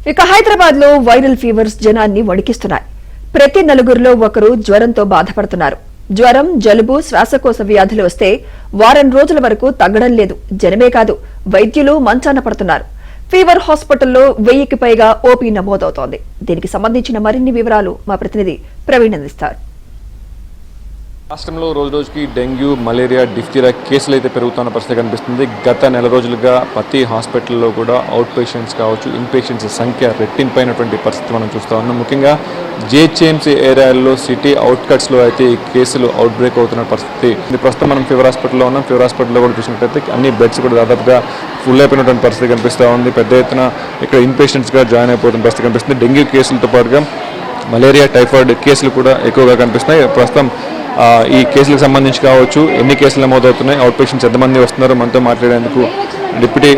ఇక హైదరాబాద్ లో viral fevers జనాన్ని వణికిస్తున్నాయి. ప్రతి నలుగురిలో ఒకరు జ్వరంతో బాధపడుతున్నారు. జ్వరం, జలుబు, శ్వాసకోశ వ్యాధులు వస్తే వారం రోజుల వరకు తగ్గడం లేదు. జనమే కాదు, వైద్యులు మంచాన పడుతున్నారు. ఫీవర్ హాస్పిటల్లో 1000కి పైగా ఓపీ నమోదవుతోంది. దీనికి సంబంధించిన మరిన్ని వివరాలు మా ప్రతినిధి ప్రవీణ్ అందిస్తారు. రాష్ట్రంలో రోజు రోజుకి డెంగ్యూ, మలేరియా, డిఫ్తీరియా కేసులు అయితే పెరుగుతున్న పరిస్థితి కనిపిస్తుంది. గత నెల రోజులుగా ప్రతి హాస్పిటల్లో కూడా అవుట్ పేషెంట్స్ కావచ్చు, ఇన్ పేషెంట్స్ సంఖ్య రెట్టింపైనటువంటి పరిస్థితి మనం చూస్తూ ఉన్నాం. ముఖ్యంగా జిహెచ్ఎంసీ ఏరియాల్లో, సిటీ అవుట్కట్స్లో అయితే ఈ కేసులు అవుట్ బ్రేక్ అవుతున్న పరిస్థితి. ప్రస్తుతం మనం ఫీవర్ హాస్పిటల్లో ఉన్నాం. ఫీవర్ హాస్పిటల్లో కూడా చూసినట్లయితే అన్ని బెడ్స్ కూడా దాదాపుగా ఫుల్ అయిపోయినటువంటి పరిస్థితి కనిపిస్తూ ఉంది. పెద్ద ఎత్తున ఇక్కడ ఇన్ పేషెంట్స్గా జాయిన్ అయిపోతున్న పరిస్థితి కనిపిస్తుంది. డెంగ్యూ కేసులతో పాటుగా మలేరియా, టైఫాయిడ్ కేసులు కూడా ఎక్కువగా కనిపిస్తున్నాయి. ప్రస్తుతం ఈ కేసులకు సంబంధించి కావచ్చు, ఎన్ని కేసులు నమోదవుతున్నాయి, అవుట్ పేషెంట్స్ ఎంతమంది వస్తున్నారు, మనతో మాట్లాడేందుకు డిప్యూటీ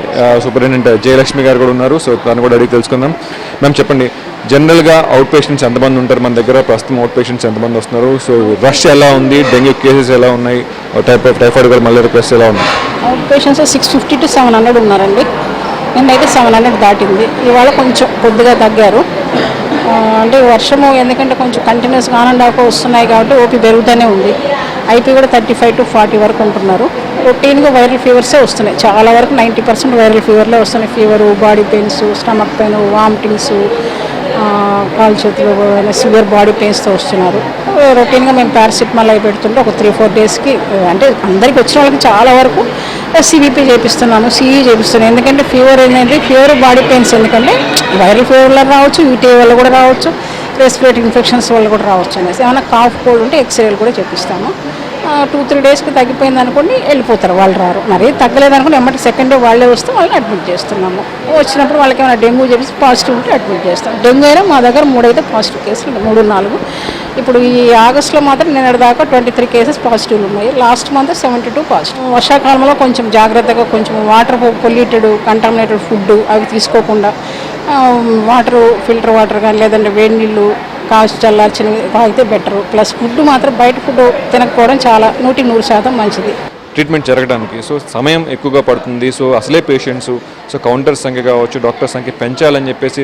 సూపరింటెండెంట్ జయలక్ష్మి గారు కూడా ఉన్నారు. సో తను కూడా అడిగి తెలుసుకుందాం. మ్యామ్ చెప్పండి, జనరల్గా అవుట్ పేషెంట్స్ ఎంతమంది ఉంటారు మన దగ్గర? ప్రస్తుతం అవుట్ పేషెంట్స్ ఎంతమంది వస్తున్నారు? సో రష్ ఎలా ఉంది? డెంగ్యూ కేసెస్ ఎలా ఉన్నాయి? టైఫాయిడ్ కూడా మలేరియా కేసెస్ ఎలా ఉన్నాయి? అవుట్ పేషెంట్స్ 650 to 700 ఉన్నారండి. నిన్నైతే 700 దాటింది. ఇవాళ కొంచెం కొద్దిగా తగ్గారు. అంటే వర్షము ఎందుకంటే కొంచెం కంటిన్యూస్గా ఆన్ అండ్ ఆఫ్ వస్తున్నాయి కాబట్టి ఓపీ పెరుగుతూనే ఉంది. ఐపీ కూడా 35 to 40 వరకు ఉంటున్నారు. రొటీన్గా వైరల్ ఫీవర్సే వస్తున్నాయి. చాలా వరకు 90% వైరల్ ఫీవర్లే వస్తున్నాయి. Fever, body pains, stomach pain, vomitings, కాలు చేతులు సివియర్ బాడీ పెయిన్స్తో వస్తున్నారు. రొటీన్గా మేము పారాసిటమాల్ అవి పెడుతుంటే ఒక 3-4 డేస్కి అంటే అందరికి వచ్చిన వాళ్ళకి చాలా వరకు సివిపీ చేపిస్తున్నాను, సిఈ చేపిస్తున్నాను. ఎందుకంటే ఫీవర్ ఏంటంటే ఫీవర్, బాడీ పెయిన్స్ ఎందుకంటే వైరల్ ఫీవర్ వల్ల రావచ్చు, యూటీ వల్ల కూడా రావచ్చు, రెస్పిరేటరీ ఇన్ఫెక్షన్స్ వల్ల కూడా రావచ్చు అనేసి. ఏమైనా కాఫ్ కోల్డ్ ఉంటే ఎక్స్రేలు కూడా చేపిస్తాము. 2-3 డేస్కి తగ్గిపోయింది అనుకోండి వెళ్ళిపోతారు, వాళ్ళు రారు. మరి తగ్గలేదు అనుకోండి ఎమ్మటి సెకండ్ డే వాళ్ళే వస్తే వాళ్ళని అడ్మిట్ చేస్తున్నాము. వచ్చినప్పుడు వాళ్ళకి ఏమైనా డెంగ్యూ చెప్పేసి పాజిటివ్ ఉంటే అడ్మిట్ చేస్తాం. డెంగ్యూ అయినా మా దగ్గర 3 అయితే పాజిటివ్ కేసులు, 3-4. ఇప్పుడు ఈ ఆగస్టులో మాత్రం నిన్నటి దాకా 23 కేసెస్ పాజిటివ్లు ఉన్నాయి. Last month 72 positive. వర్షాకాలంలో కొంచెం జాగ్రత్తగా, కొంచెం వాటర్ పొల్యూటెడ్, కంటామినేటెడ్ ఫుడ్ అవి తీసుకోకుండా వాటర్, ఫిల్టర్ వాటర్ కానీ లేదంటే వేడి నీళ్ళు కాచి చల్లార్చినవి తాగితే బెటరు. ప్లస్ ఫుడ్ మాత్రం బయట ఫుడ్ తినకపోవడం చాలా 100% మంచిది. ట్రీట్మెంట్ జరగడానికి సో సమయం ఎక్కువగా పడుతుంది. సో అసలే పేషెంట్స్, సో కౌంటర్ సంఖ్య కావచ్చు, డాక్టర్ సంఖ్య పెంచాలని చెప్పేసి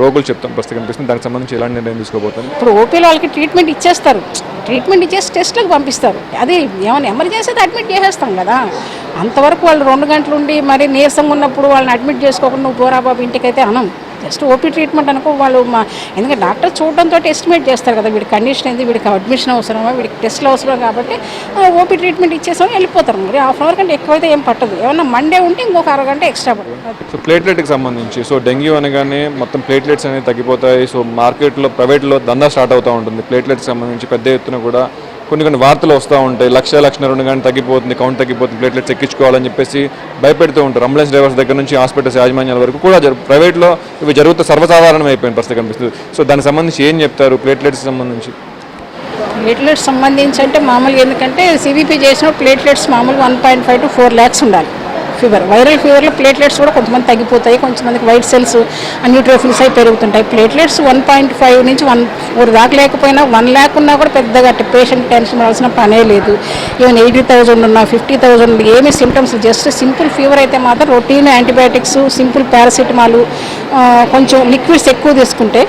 రోగులు చెప్తాం పరిస్థితి కనిపిస్తుంది. దానికి సంబంధించి ఎలాంటి నిర్ణయం తీసుకోబోతుంది? ఇప్పుడు ఓపీలో వాళ్ళకి ట్రీట్మెంట్ ఇచ్చేస్తారు, ట్రీట్మెంట్ ఇచ్చేసి టెస్ట్లకు పంపిస్తారు. అది ఏమైనా ఎమర్జెన్సీ అయితే అడ్మిట్ చేసేస్తాం కదా. అంతవరకు వాళ్ళు 2 గంటలు ఉండి మరి నీరసంగా ఉన్నప్పుడు వాళ్ళని అడ్మిట్ చేసుకోకుండా నువ్వు పోరా బాబు ఇంటికైతే అనం. జస్ట్ ఓపీ ట్రీట్మెంట్ అనుకో వాళ్ళు ఎందుకంటే డాక్టర్ చూడడంతో ఎస్టిమేట్ చేస్తారు కదా, వీడి కండిషన్ ఏంది, వీడికి అడ్మిషన్ అవసరమా, వీడికి టెస్ట్లు అవసరం కాబట్టి ఓపీ ట్రీట్మెంట్ ఇచ్చేసామని వెళ్ళిపోతారు. మరి ½ అవర్ కంటే ఎక్కువైతే ఏం పట్టదు. ఏమన్నా మండే ఉంటే ఇంకొక అరగంట ఎక్స్ట్రా పడుతుంది. సో ప్లేట్లెట్కి సంబంధించి సో డెంగ్యూ అనగానే మొత్తం ప్లేట్లెట్స్ అనేవి తగ్గిపోతాయి. సో మార్కెట్లో, ప్రైవేట్లో దందా స్టార్ట్ అవుతూ ఉంటుంది. ప్లేట్లెట్కి సంబంధించి పెద్ద ఎత్తున కూడా కొన్ని వార్తలు వస్తూ ఉంటాయి. 1,02 కానీ తగ్గిపోతుంది, కౌంట్ తగ్గిపోతుంది, ప్లేట్లెట్స్ ఎక్కించుకోవాలని చెప్పేసి భయపెడుతూ ఉంటారు. అంబులెన్స్ డ్రైవర్స్ దగ్గర నుంచి హాస్పిటల్స్ యాజమాన్యాల వరకు కూడా ప్రైవేట్లో ఇవి జరుగుతూ సర్వసాధారణం అయిపోయిన పరిస్థితి కనిపిస్తుంది. సో దానికి సంబంధించి ఏం చెప్తారు? ప్లేట్లెట్స్ సంబంధించి అంటే మామూలుగా ఎందుకంటే సివిపీ చేసిన ప్లేట్లెట్స్ మామూలుగా 1.5 to 4 lakhs ఉండాలి. ఫీవర్, వైరల్ ఫీవర్లో ప్లేట్లెట్స్ కూడా కొంతమంది తగ్గిపోతాయి, కొంతమందికి వైట్ సెల్స్, న్యూట్రోఫిల్స్ అవి పెరుగుతుంటాయి. ప్లేట్లెట్స్ 1.5 నుంచి 1.4 దాకా లేకపోయినా 1 lakh ఉన్నా కూడా పెద్దగా పేషెంట్ టెన్షన్ పడాల్సిన పనే లేదు. ఈవెన్ 80,000 ఉన్నా, 50,000 ఏమీ సిమ్టమ్స్, జస్ట్ సింపుల్ ఫీవర్ అయితే మాత్రం రొటీన్ యాంటీబయాటిక్స్, సింపుల్ పారాసిటమాల్, కొంచెం లిక్విడ్స్ ఎక్కువ తీసుకుంటే,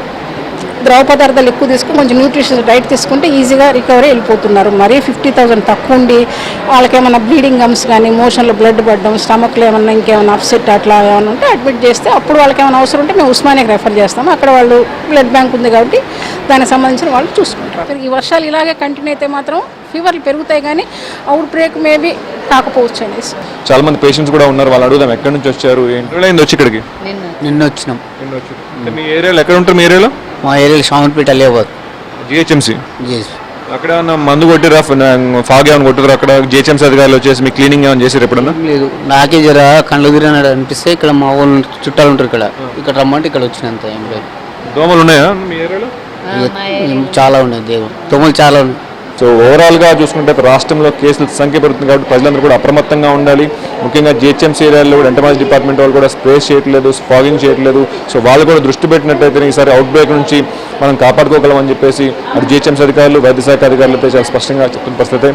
ద్రవ పదార్థాలు ఎక్కువ తీసుకుని కొంచెం న్యూట్రిషియస్ డైట్ తీసుకుంటే ఈజీగా రికవరీ వెళ్ళిపోతున్నారు. మరీ 50,000 తక్కువ ఉండి వాళ్ళకి ఏమైనా బ్లీడింగ్ గమ్స్ కానీ, మోషన్లో బ్లడ్ పడడం, స్టమక్లో ఏమన్నా ఇంకేమైనా అప్సెట్ అట్లా ఏమైనా ఉంటే అడ్మిట్ చేస్తే అప్పుడు వాళ్ళకి ఏమైనా అవసరం ఉంటే మేము ఉస్మానియాకి రెఫర్ చేస్తాము. అక్కడ వాళ్ళు బ్లడ్ బ్యాంక్ ఉంది కాబట్టి దానికి సంబంధించిన వాళ్ళు చూసుకుంటారు. ఈ వర్షాలు ఇలాగే కంటిన్యూ అయితే మాత్రం ఫీవర్లు పెరుగుతాయి కానీ అవుట్ బ్రేక్ మేబీ కాకపోవచ్చు అనేసి. చాలా మంది పేషెంట్స్ కూడా ఉన్నారు, వాళ్ళు అడుగుదాం ఎక్కడి నుంచి వచ్చారు, ఏంటి వచ్చి ఇక్కడికి? నిన్న వచ్చినాం. మీ ఏరియాలో ఎక్కడ ఉంటారు? మీ ఏరియాలో? మా ఏరియాలో షామన్పేట లేవదు జిహెచ్ఎంసీ. అక్కడ మందు కొట్టిరా, ఫాగ్ ఏమైనా కొట్టురా? అక్కడ జిహెచ్ఎంసీ అధికారులు వచ్చేసి మీ క్లీనింగ్ ఏమైనా చేసారు ఎప్పుడన్నా? లేదు, నాకే జర కళ్ళు తిరిగినాడు అనిపిస్తే ఇక్కడ మా ఊళ్ళు చుట్టాలు ఉంటారు, ఇక్కడ రమ్మంటే ఇక్కడ వచ్చినంత ఏం లేదు. దోమలు ఉన్నాయా మీ ఏరియాలో? చాలా ఉన్నాయి, దోమలు చాలా ఉన్నాయి. సో ఓవరాల్గా చూసుకుంటే రాష్ట్రంలో కేసుల సంఖ్య పెరుగుతుంది కాబట్టి ప్రజలందరూ కూడా అప్రమత్తంగా ఉండాలి. ముఖ్యంగా జిహెచ్ఎంసీ ఏరియాలో కూడా ఎంటమాలజీ డిపార్ట్మెంట్ వాళ్ళు కూడా స్ప్రే చేయట్లేదు, ఫాగింగ్ చేయట్లేదు. సో వాళ్ళు కూడా దృష్టి పెట్టినట్టయితే ఈసారి అవుట్ బ్రేక్ నుంచి మనం కాపాడుకోగలం అని చెప్పేసి అటు జిహెచ్ఎంసీ అధికారులు, వైద్య శాఖ అధికారులతో చాలా స్పష్టంగా చెప్తున్న పరిస్థితి.